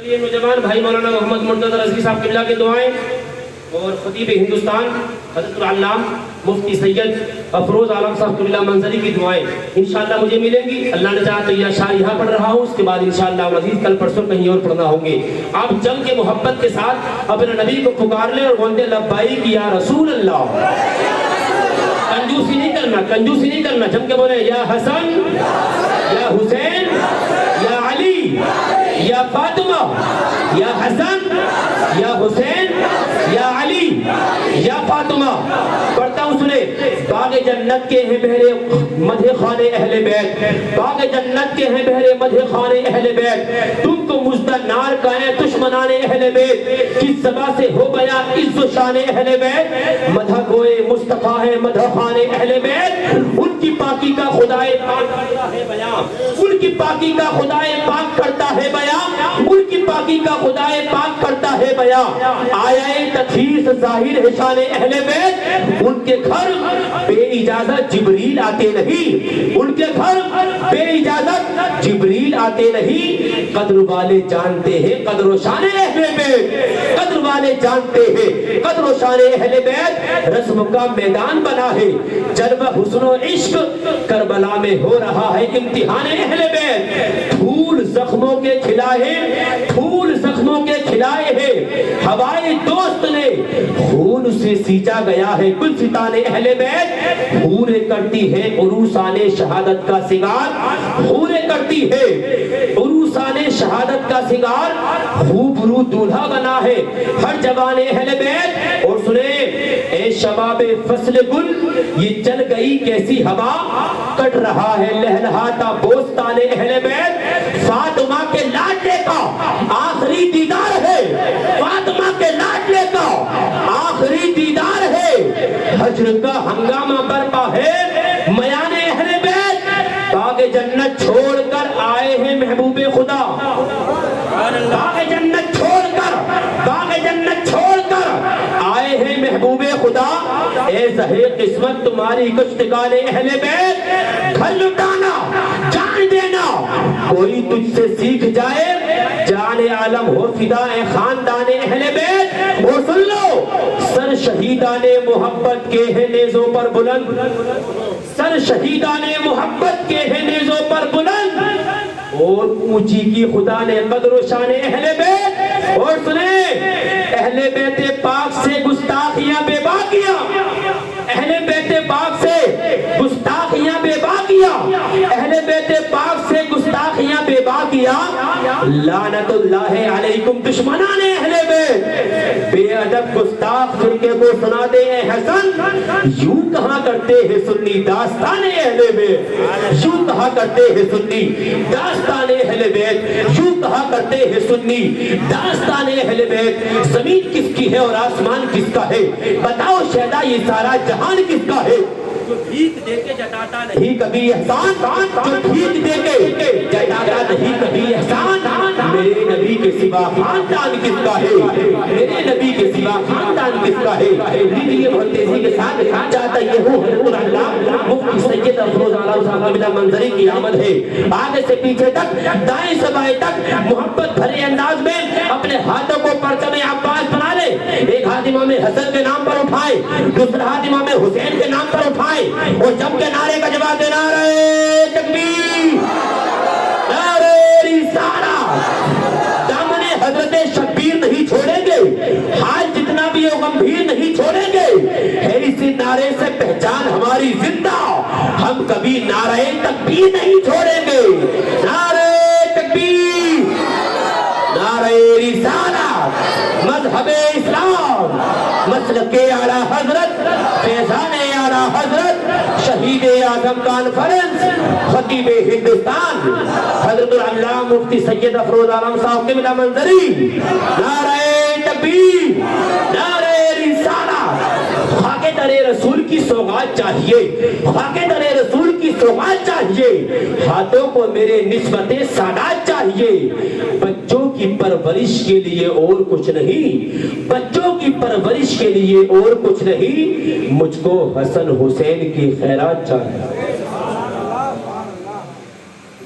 یہ نوجوان بھائی مولانا محمد منتظر رضوی صاحب قبلہ کی دعائیں اور خطیب ہندوستان حضرت العلامہ مفتی سید افروز عالم صاحب قبلہ منظری کی دعائیں انشاءاللہ مجھے ملیں گی. اللہ نے چاہا تو یہ اشعار یہاں پڑھ رہا ہوں, اس کے بعد انشاءاللہ عزیز کل پرسوں کہیں اور پڑھنا ہوں گے. آپ جم کے محبت کے ساتھ اپنے نبی کو پکار لیں اور بولتے لبیک یا رسول اللہ. کنجوسی نہیں کرنا, کنجوسی نہیں کرنا, جم کے بولے یا حسن یا حسین یا علی یا فاطمہ یا حسن یا حسین یا علی یا فاطمہ. پڑھتا ہوں سنے. باغ جنت کے ہیں بہرے مدح خانے اہل بیت, باغ جنت کے ہیں بہرے مدح خانے اہل بیت, تم کو مجدہ نار کا ہے دشمنان اہل بیت, کس سبا سے ہو بیان عز و شان اہل بیت, مدح گوئے مصطفیٰ ہے مدح خانے اہل بیت, ان کی پاکی کا خدائے پاک کرتا ہے بیان, ان کی پاکی کا خدائے پاک کرتا ہے بیان, ان کی پاکی کا خدائے پاک کرتا ہے بیان. آیا تخصیص ظاہر ہے شان اہل بیت, ان کے گھر بے اجازت جبریل آتے نہیں, ان کے گھر بے اجازت جبریل آتے نہیں. قدر والے جانتے ہیں قدر و شان اہل بیت, قدر والے جانتے ہیں قدر و شان اہل بیت. رسم کا میدان بنا ہے جلوہ حسن و عشق, کربلا میں ہو رہا ہے امتحان اہل بیت. پھول زخموں کے کھلائے, پھول زخموں کے کھلائے ہیں, ہوائے دوست نے خون سے سینچا گیا ہے گلستان اہل بیت. پورے کرتی ہے عروسان شہادت کا سنگار, پورے کرتی ہے عروسان شہادت کا سنگار. خوبرو دولہا بنا ہے ہر جوان اہل بیت. اور سنے اے شباب فصل گل, یہ چل گئی کیسی ہوا, کٹ رہا ہے لہلہاتا بوستان اہل بیت. فاطمہ کے لاڈلے کا آخری دیدار ہے, فاطمہ کے لاڈلے کا آخری دیدار ہے. حجر کا ہنگامہ برپا ہے میان اہل بیت, باغ جنت چھوڑ کر آئے ہیں محبوب خدا, باغ جنت چھوڑ کر, باغ جنت چھوڑ کر آئے ہیں محبوب خدا. اے زہے قسمت تمہاری کشتگان اہل بیت, گھر لٹانا جان دینا کوئی تجھ سے سیکھ جائے, جان عالم ہو فدا اے خاندان اہل بیت. اور سن لو سر شہیدان محبت کے ہیں نیزوں پر بلند, سر شہیدان محبت کے ہیں نیزوں پر بلند, اور اونچی کی خدا نے قدر و شان اہل بیت. اور سنے اہل بیت پاک سے گستاخیاں بے باقیاں, اہل بیت پاک سے گستاخیاں بے باقیاں, اہل بیت پاک سے گستاخیاں بے باقیاں. لعنت اللہ علیکم دشمنان اہل بیت, بے ادب گستاخ فرقے کو سناتے ہیں حسن. یوں کہا کرتے ہیں سنی داستان اہل بیت, یوں کہا کرتے ہیں سنی داستان اہل بیت, یوں کہا کرتے ہیں سنی داستان اہل بیت. زمین کس کی ہے اور آسمان کس کا ہے, بتاؤ شہدا یہ سارا جہان کس کا ہے. جو بھیک دے کے جٹاتا نہیں کبھی احسان, جو بھیک دے کے جٹاتا نہیں کبھی احسان. میرے نبی کے سوا خاندان کس کا ہے, میرے نبی کے سوا خاندان کس کا ہے. لیجیے بہت تیزی کے ساتھ چاہتا یہ ہوں حضور اللہ مفتی سید افروز عالم صاحب قبلہ منظری کی آمد ہے. آگے سے پیچھے تک دائیں سے بائیں تک محبت بھرے انداز میں اپنے ہاتھوں کو پرچم عباس بنا لے. ایک ہاتھ امام حسن کے نام پر اٹھائے, دوسرا ہاتھ امام حسین کے نام پر اٹھائے, اور جب کے نعرے کا جواب دینا نعرہ تکبیر, نعرہ رسالت. دامن حضرت شبیر نہیں چھوڑیں گے, حال جتنا بھی ہو گمبھیر نہیں چھوڑیں گے. ہے اسی نعرے سے پہچان ہماری زندہ, ہم کبھی نعرہ تکبیر نہیں چھوڑیں گے. نعرہ تکبیر, نعرہ رسالت, مذہب اسلام, مسلک اعلیٰ حضرت, فیضان اعلیٰ حضرت, شہید اعظم کانفرنس, خطیب ہندوستان حضرت العلامہ مفتی سید افروز عالم صاحب قبلہ منظری. نعرہ تکبیر, نعرہ رسالت. خاک در رسول کی سوغات چاہیے, خاک در رسول کی سوغات چاہیے. ہاتھوں کو میرے نسبت سادات چاہیے. بچوں کی پرورش کے لیے اور کچھ نہیں, بچوں کی پرورش کے لیے اور کچھ نہیں. مجھ کو حسن حسین کی خیرات چاہیے.